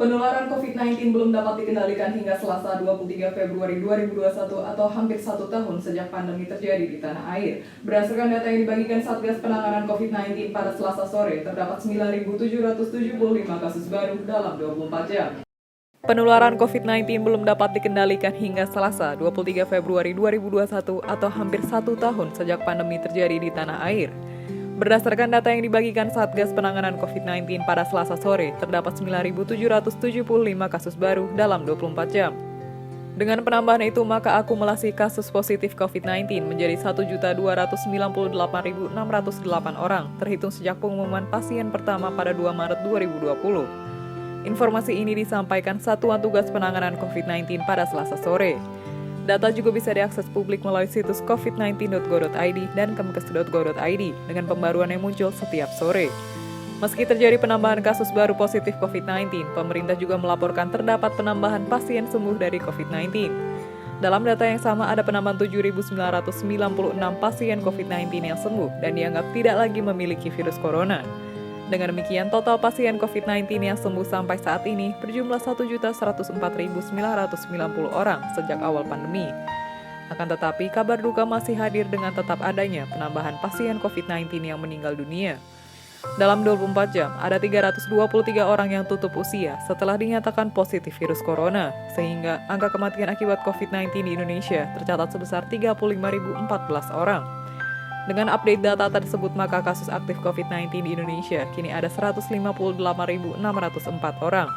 Penularan COVID-19 belum dapat dikendalikan hingga Selasa 23 Februari 2021 atau hampir 1 tahun sejak pandemi terjadi di tanah air. Berdasarkan data yang dibagikan Satgas Penanganan COVID-19 pada Selasa sore, terdapat 9.775 kasus baru dalam 24 jam. Penularan COVID-19 belum dapat dikendalikan hingga Selasa 23 Februari 2021 atau hampir 1 tahun sejak pandemi terjadi di tanah air. Berdasarkan data yang dibagikan Satgas Penanganan COVID-19 pada Selasa sore, terdapat 9.775 kasus baru dalam 24 jam. Dengan penambahan itu, maka akumulasi kasus positif COVID-19 menjadi 1.298.608 orang, terhitung sejak pengumuman pasien pertama pada 2 Maret 2020. Informasi ini disampaikan Satuan Tugas Penanganan COVID-19 pada Selasa sore. Data juga bisa diakses publik melalui situs covid19.go.id dan kemkes.go.id dengan pembaruan yang muncul setiap sore. Meski terjadi penambahan kasus baru positif COVID-19, pemerintah juga melaporkan terdapat penambahan pasien sembuh dari COVID-19. Dalam data yang sama, ada penambahan 7.996 pasien COVID-19 yang sembuh dan dianggap tidak lagi memiliki virus corona. Dengan demikian, total pasien COVID-19 yang sembuh sampai saat ini berjumlah 1.104.990 orang sejak awal pandemi. Akan tetapi, kabar duka masih hadir dengan tetap adanya penambahan pasien COVID-19 yang meninggal dunia. Dalam 24 jam, ada 323 orang yang tutup usia setelah dinyatakan positif virus corona, sehingga angka kematian akibat COVID-19 di Indonesia tercatat sebesar 35.014 orang. Dengan update data tersebut, maka kasus aktif COVID-19 di Indonesia kini ada 158.604 orang.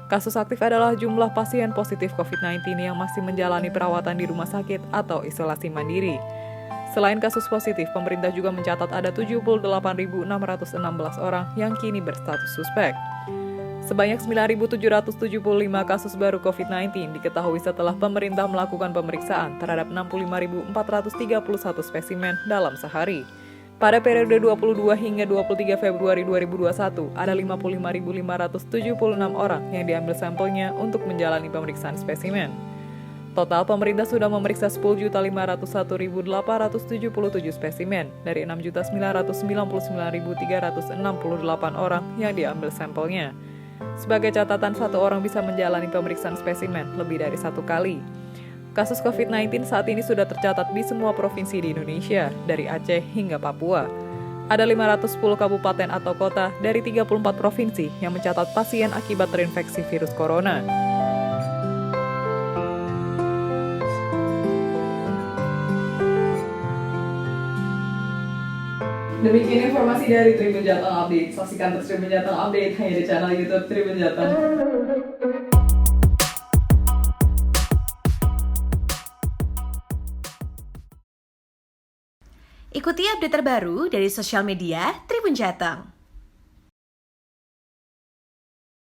Kasus aktif adalah jumlah pasien positif COVID-19 yang masih menjalani perawatan di rumah sakit atau isolasi mandiri. Selain kasus positif, pemerintah juga mencatat ada 78.616 orang yang kini berstatus suspek. Sebanyak 9.775 kasus baru COVID-19 diketahui setelah pemerintah melakukan pemeriksaan terhadap 65.431 spesimen dalam sehari. Pada periode 22 hingga 23 Februari 2021, ada 55.576 orang yang diambil sampelnya untuk menjalani pemeriksaan spesimen. Total pemerintah sudah memeriksa 10.501.877 spesimen dari 6.999.368 orang yang diambil sampelnya. Sebagai catatan, 1 orang bisa menjalani pemeriksaan spesimen lebih dari 1 kali. Kasus COVID-19 saat ini sudah tercatat di semua provinsi di Indonesia, dari Aceh hingga Papua. Ada 510 kabupaten atau kota dari 34 provinsi yang mencatat pasien akibat terinfeksi virus corona. Demikian informasi dari Tribun Jateng Update. Saksikan terus Tribun Jateng Update hanya di channel YouTube Tribun Jateng. Ikuti update terbaru dari sosial media Tribun Jateng.